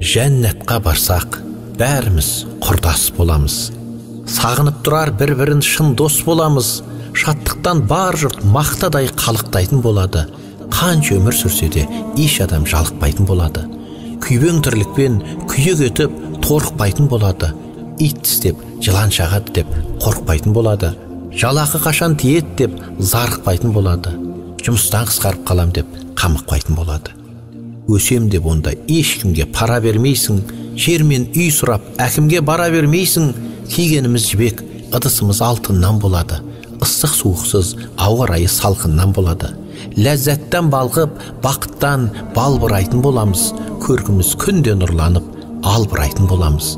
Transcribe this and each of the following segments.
Жәннатқа барсақ, бәріміз құрдас боламыз. Сағынып тұрар бір-бірін шын дос боламыз. Шаттықтан бар жұрт мақтадай қалықтайтын болады. Қанша өмір сүрсе де еш адам жалықпайтын болады. Күйбең тірлікпен күйік етіп торықпайтын болады. Ит тістеп жылан шағады деп қорықпайтын болады. Жалақы қашан тиет деп зарықпайтын болады. Жұмыстан қысқарып қалам деп қамықпайтын болады. Өсем деп онда ешкімге пара бермейсің. Жермен үй сұрап әкімге бара бермейсің. Кигеніміз жібек, ыдысымыз алтыннан болады. Ыстық суықсыз ауа райы салқыннан болады. Ләззаттан балғып, бақыттан балбырайтын боламыз. Көркіміз күнде нұрланып, албырайтын боламыз.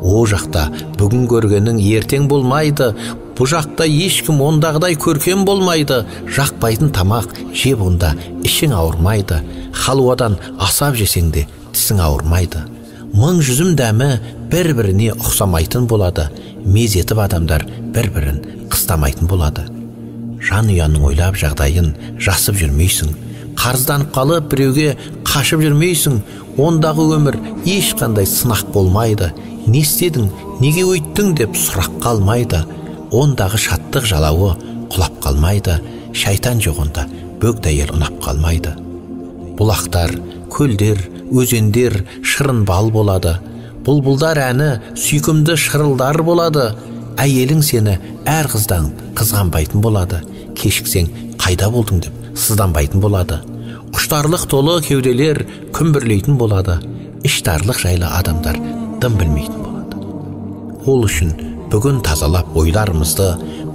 О жақта бүгін көргенің ертең болмайды. Бұ жақта ешкім ондағыдай көркем болмайды. Жақпайтын тамақ жеп онда ішің ауырмайды. Халуадан асап жесеңде тісің ауырмайды. Мың жүзім дәмі бір-біріне ұқсамайтын болады. Мезетіп адамдар бір-бірін қыстамайтын болады. Жан ұяның ойлап жағдайын жасып жүрмейсің. Қарызданып қалып біреуге қашып жүрмейсің. Ондағы өмір ешқандай сынақ болмайды. Не істедің, неге өйттің деп сұрақ қалмайды. Ондағы шаттық жалауы құлап қалмайды. Шайтан жоқ онда, бөгдәйел ұнап қалмайды. Бұлақтар, көлдер, өзендер шырын бал болады. Бұлбұлдар әні сүйкімді шырылдар болады. Әйелің сені әр қыздан қызғанбайтын болады. Кешіксең қайда болдың деп сызданбайтын болады. Құштарлық толы кеуделер күмбірлейтін болады. Іштарлық жайлы адамдар дым білмейтін болады. Ол үшін бүгін тазалап ойларымызды,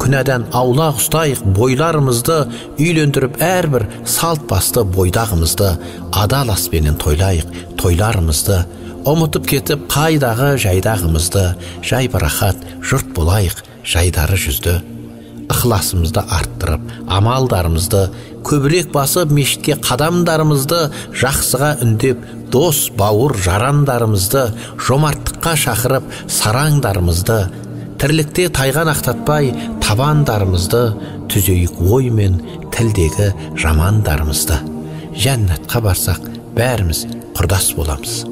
күнәдан аулақ ұстайық бойларымызды, үйлендіріп әрбір салт басты бойдағымызды, адал аспенен тойлайық тойларымызды, ұмытып кетіп қайдағы жайдағымызды, жайбарақат жұрт болайық жайдары жүзді. Ықыласымызды арттырып, амалдарымызды, көбірек басып мешітке қадамдарымызды, жақсыға үндеп, дос, бауыр, жарандарымызды, жомарттыққа шақырып, сараңдарымызды, тірлікте тайған ақтатпай, табандарымызды, түзейік ой мен тілдегі жамандарымызды. Жәннатқа барсақ, бәріміз құрдас боламыз.